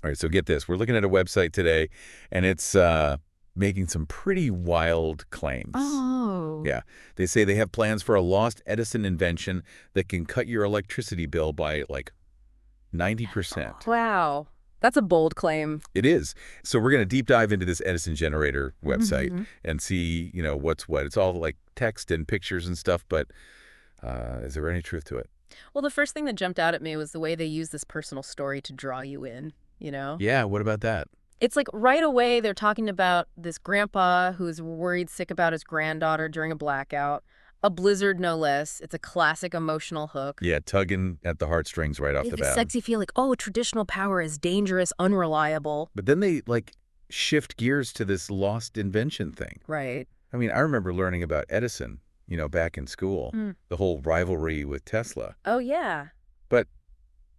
All right, so get this. We're looking at a website today, and it's making some pretty wild claims. Oh. Yeah. They say they have plans for a lost Edison invention that can cut your electricity bill by like 90%. Wow. That's a bold claim. It is. So we're going to deep dive into this Edison generator website Mm-hmm. and see, what's what. It's all like text and pictures and stuff, but is there any truth to it? Well, the first thing that jumped out at me was the way they use this personal story to draw you in, you know? Yeah, what about that? It's like right away they're talking about this grandpa who's worried sick about his granddaughter during a blackout. A blizzard, no less. It's a classic emotional hook. Yeah, tugging at the heartstrings right off It's the a bat. sexy feel like, oh, traditional power is dangerous, unreliable. But then they like shift gears to this lost invention thing. Right. I mean, I remember learning about Edison, back in school, the whole rivalry with Tesla. Oh, yeah. But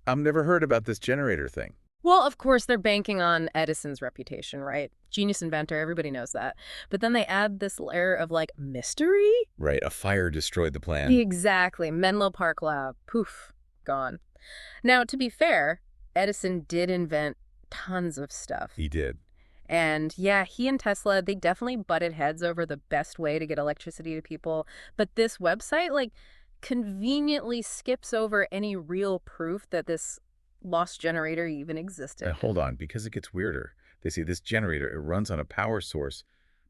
I've never heard about this generator thing. Well, of course, they're banking on Edison's reputation, right? Genius inventor, everybody knows that. But then they add this layer of, like, mystery? Right, a fire destroyed the plan. Exactly. Menlo Park Lab. Poof. Gone. Now, to be fair, Edison did invent tons of stuff. He did. And yeah, he and Tesla, they definitely butted heads over the best way to get electricity to people. But this website, like, conveniently skips over any real proof that this lost generator even existed. Hold on, because it gets weirder. They say this generator, it runs on a power source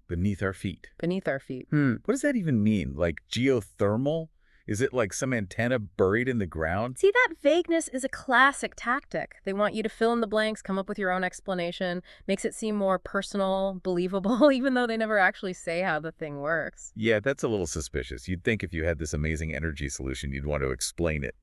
beneath our feet. Beneath our feet. What does that even mean? Like geothermal? Is it like some antenna buried in the ground? See, that vagueness is a classic tactic. They want you to fill in the blanks, come up with your own explanation, makes it seem more personal, believable, even though they never actually say how the thing works. Yeah, that's a little suspicious. You'd think if you had this amazing energy solution, you'd want to explain it,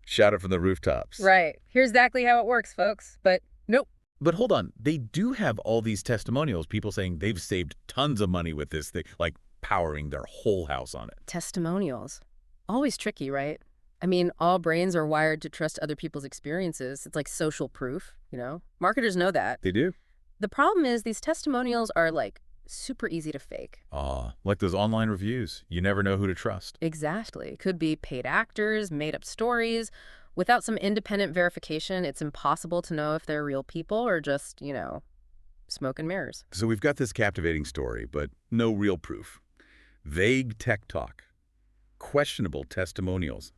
shout it from the rooftops. Right. Here's exactly how it works, folks. But nope. But hold on, they do have all these testimonials, people saying they've saved tons of money with this thing, like powering their whole house on it. Testimonials. Always tricky, right? I mean, all brains are wired to trust other people's experiences. It's like social proof, Marketers know that. They do? The problem is these testimonials are, like, super easy to fake. Like those online reviews. You never know who to trust. Exactly. Could be paid actors, made-up stories. Without some independent verification, it's impossible to know if they're real people or just, smoke and mirrors. So we've got this captivating story, but no real proof. Vague tech talk. Questionable testimonials.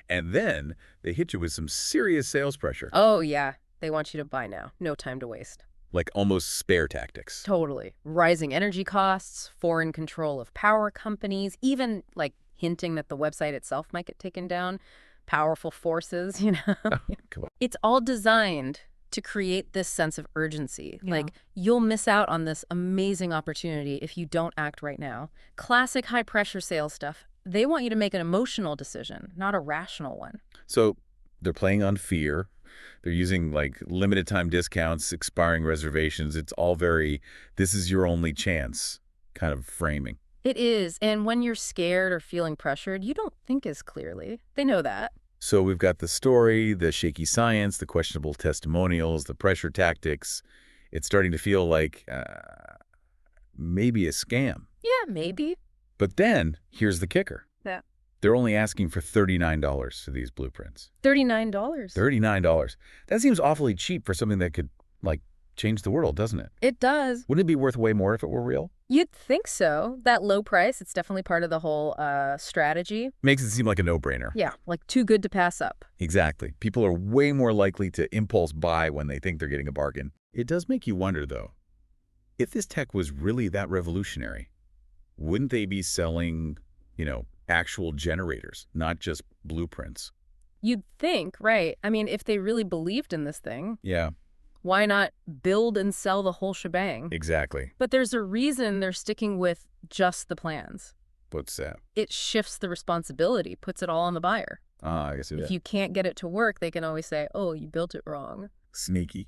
And then they hit you with some serious sales pressure. Oh, yeah. They want you to buy now. No time to waste. Like almost spare tactics. Totally. Rising energy costs, foreign control of power companies, even, like, hinting that the website itself might get taken down. Powerful forces, Come on. It's all designed to create this sense of urgency. Yeah. Like, you'll miss out on this amazing opportunity if you don't act right now. Classic high-pressure sales stuff. They want you to make an emotional decision, not a rational one. So they're playing on fear. They're using like limited time discounts, expiring reservations. It's all very, this is your only chance kind of framing. It is, and when you're scared or feeling pressured, you don't think as clearly. They know that. So we've got the story, the shaky science, the questionable testimonials, the pressure tactics. It's starting to feel like maybe a scam. Yeah, maybe. But then here's the kicker. Yeah. They're only asking for $39 for these blueprints. $39. $39. That seems awfully cheap for something that could, like, change the world, doesn't it? It does. Wouldn't it be worth way more if it were real? You'd think so. That low price, it's definitely part of the whole strategy. Makes it seem like a no-brainer. Yeah, like too good to pass up. Exactly. People are way more likely to impulse buy when they think they're getting a bargain. It does make you wonder, though, if this tech was really that revolutionary, wouldn't they be selling, actual generators, not just blueprints? You'd think, right. I mean, if they really believed in this thing, Yeah, why not build and sell the whole shebang? exactly. But there's a reason they're sticking with just the plans. What's that? It shifts the responsibility, puts it all on the buyer. I guess it If is. you can't get it to work, they can always say, oh, you built it wrong. Sneaky.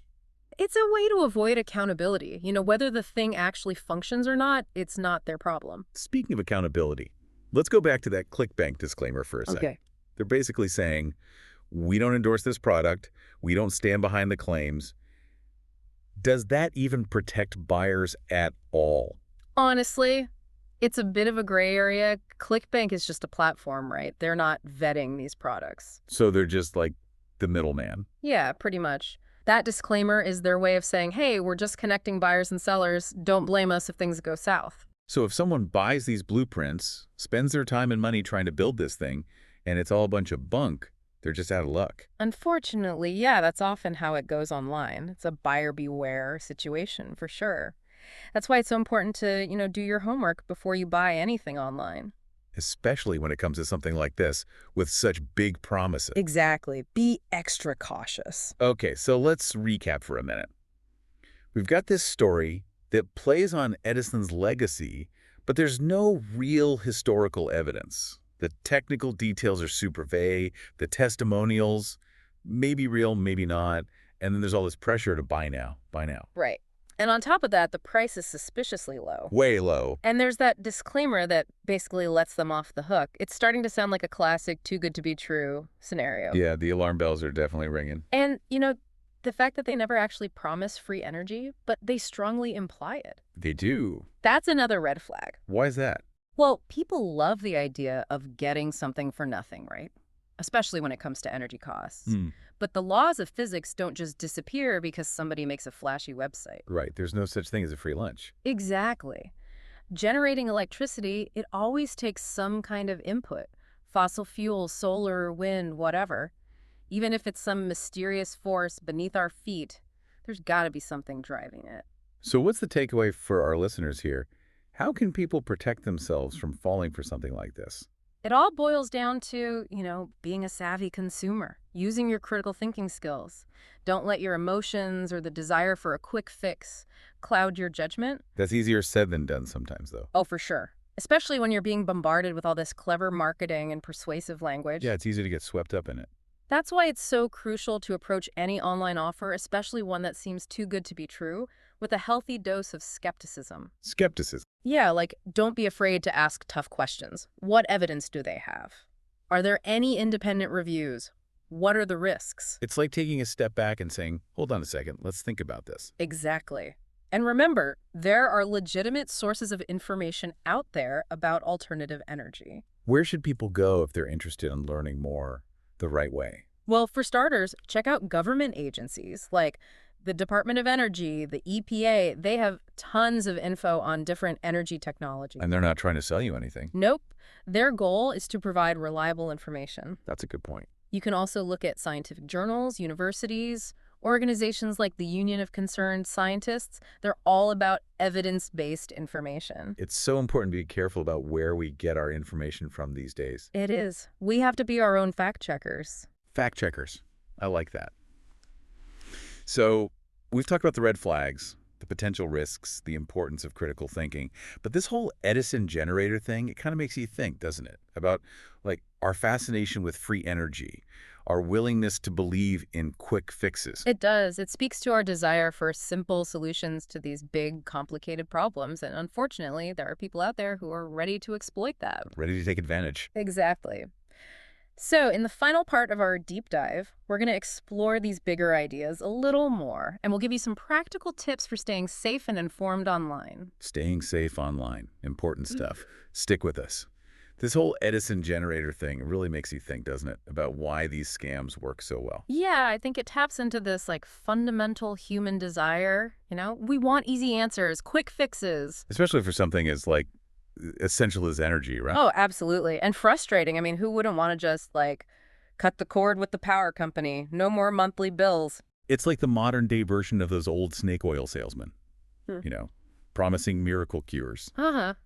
It's a way to avoid accountability. Whether the thing actually functions or not, it's not their problem. Speaking of accountability, let's go back to that ClickBank disclaimer for a second. They're basically saying, we don't endorse this product. We don't stand behind the claims. Does that even protect buyers at all? Honestly, it's a bit of a gray area. ClickBank is just a platform, right? They're not vetting these products. So they're just like the middleman. Yeah, pretty much. That disclaimer is their way of saying, hey, we're just connecting buyers and sellers. Don't blame us if things go south. So if someone buys these blueprints, spends their time and money trying to build this thing, and it's all a bunch of bunk, they're just out of luck. Unfortunately, yeah, that's often how it goes online. It's a buyer beware situation for sure. That's why it's so important to, do your homework before you buy anything online. Especially when it comes to something like this with such big promises. Exactly. Be extra cautious. Okay, so let's recap for a minute. We've got this story that plays on Edison's legacy, but there's no real historical evidence. The technical details are super vague, the testimonials, maybe real, maybe not, and then there's all this pressure to buy now, buy now. Right. And on top of that, the price is suspiciously low. Way low. And there's that disclaimer that basically lets them off the hook. It's starting to sound like a classic too good to be true scenario. Yeah, the alarm bells are definitely ringing. And, the fact that they never actually promise free energy, but they strongly imply it. They do. That's another red flag. Why is that? Well, people love the idea of getting something for nothing, right? Especially when it comes to energy costs. But the laws of physics don't just disappear because somebody makes a flashy website. Right, there's no such thing as a free lunch. Exactly. Generating electricity, it always takes some kind of input. Fossil fuels, solar, wind, whatever. Even if it's some mysterious force beneath our feet, there's got to be something driving it. So what's the takeaway for our listeners here? How can people protect themselves from falling for something like this? It all boils down to, being a savvy consumer, using your critical thinking skills. Don't let your emotions or the desire for a quick fix cloud your judgment. That's easier said than done sometimes, though. Oh, for sure. Especially when you're being bombarded with all this clever marketing and persuasive language. Yeah, it's easy to get swept up in it. That's why it's so crucial to approach any online offer, especially one that seems too good to be true, with a healthy dose of skepticism. Skepticism. Yeah, like, don't be afraid to ask tough questions. What evidence do they have? Are there any independent reviews? What are the risks? It's like taking a step back and saying, hold on a second, let's think about this. Exactly. And remember, there are legitimate sources of information out there about alternative energy. Where should people go if they're interested in learning more the right way? Well, for starters, check out government agencies like the Department of Energy, the EPA. They have tons of info on different energy technologies. And they're not trying to sell you anything. Nope. Their goal is to provide reliable information. That's a good point. You can also look at scientific journals, universities, organizations like the Union of Concerned Scientists. They're all about evidence-based information. It's so important to be careful about where we get our information from these days. It is. We have to be our own fact checkers. Fact checkers. I like that. So we've talked about the red flags, the potential risks, the importance of critical thinking. But this whole Edison generator thing, it kind of makes you think, doesn't it? About like our fascination with free energy, our willingness to believe in quick fixes. It does. It speaks to our desire for simple solutions to these big, complicated problems. And unfortunately, there are people out there who are ready to exploit that. Ready to take advantage. Exactly. So in the final part of our deep dive, we're going to explore these bigger ideas a little more, and we'll give you some practical tips for staying safe and informed online. Staying safe online. Important stuff. Stick with us. This whole Edison generator thing really makes you think, doesn't it, about why these scams work so well. Yeah, I think it taps into this fundamental human desire. We want easy answers, quick fixes. Especially for something as essential as energy, right? Oh, absolutely. And frustrating. I mean, who wouldn't want to just cut the cord with the power company? No more monthly bills. It's like the modern day version of those old snake oil salesmen, promising miracle cures.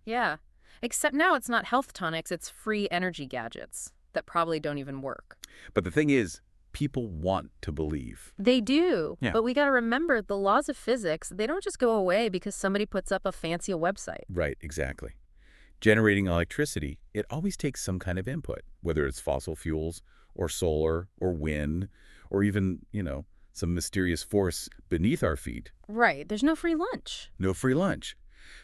Yeah. Except now it's not health tonics, it's free energy gadgets that probably don't even work. But the thing is, people want to believe. They do. Yeah. But we got to remember the laws of physics, they don't just go away because somebody puts up a fancy website. Right, exactly. Generating electricity, it always takes some kind of input, whether it's fossil fuels or solar or wind or even, some mysterious force beneath our feet. Right. There's no free lunch. No free lunch.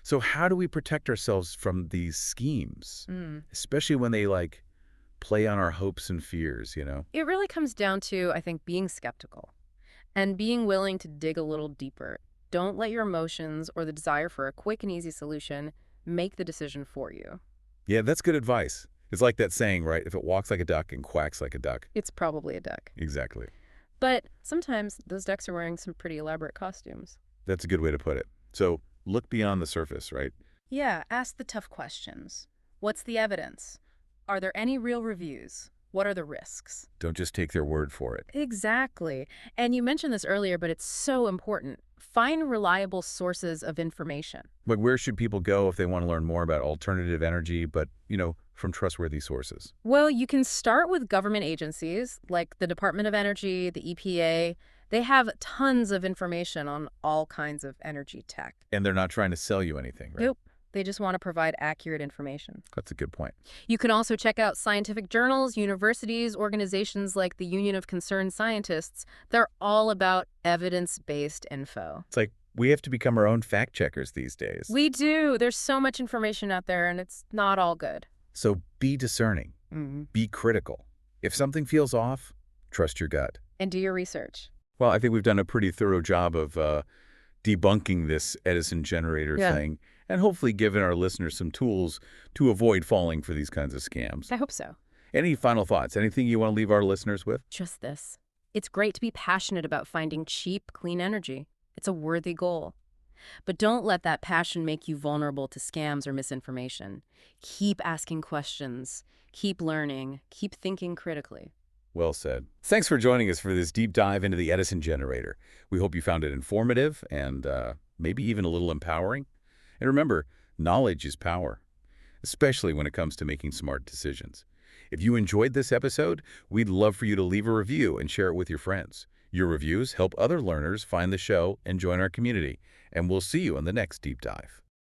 So how do we protect ourselves from these schemes, especially when they play on our hopes and fears, It really comes down to, I think, being skeptical and being willing to dig a little deeper. Don't let your emotions or the desire for a quick and easy solution make the decision for you. Yeah, that's good advice. It's like that saying, right? If it walks like a duck and quacks like a duck. It's probably a duck. Exactly. But sometimes those decks are wearing some pretty elaborate costumes. That's a good way to put it. So look beyond the surface, right? Yeah, ask the tough questions. What's the evidence? Are there any real reviews? What are the risks? Don't just take their word for it. Exactly. And you mentioned this earlier, but it's so important. Find reliable sources of information. But where should people go if they want to learn more about alternative energy, but, from trustworthy sources? Well, you can start with government agencies like the Department of Energy, the EPA. They have tons of information on all kinds of energy tech. And they're not trying to sell you anything, right? Nope. They just want to provide accurate information. That's a good point. You can also check out scientific journals, universities, organizations like the Union of Concerned Scientists. They're all about evidence-based info. It's like we have to become our own fact checkers these days. We do. There's so much information out there, and it's not all good. So be discerning. Be critical. If something feels off, trust your gut. And do your research. Well, I think we've done a pretty thorough job of debunking this Edison generator thing, and hopefully given our listeners some tools to avoid falling for these kinds of scams. I hope so. Any final thoughts? Anything you want to leave our listeners with? Just this. It's great to be passionate about finding cheap, clean energy. It's a worthy goal. But don't let that passion make you vulnerable to scams or misinformation. Keep asking questions. Keep learning. Keep thinking critically. Well said. Thanks for joining us for this deep dive into the Edison generator. We hope you found it informative and maybe even a little empowering. And remember, knowledge is power, especially when it comes to making smart decisions. If you enjoyed this episode, we'd love for you to leave a review and share it with your friends. Your reviews help other learners find the show and join our community. And we'll see you on the next deep dive.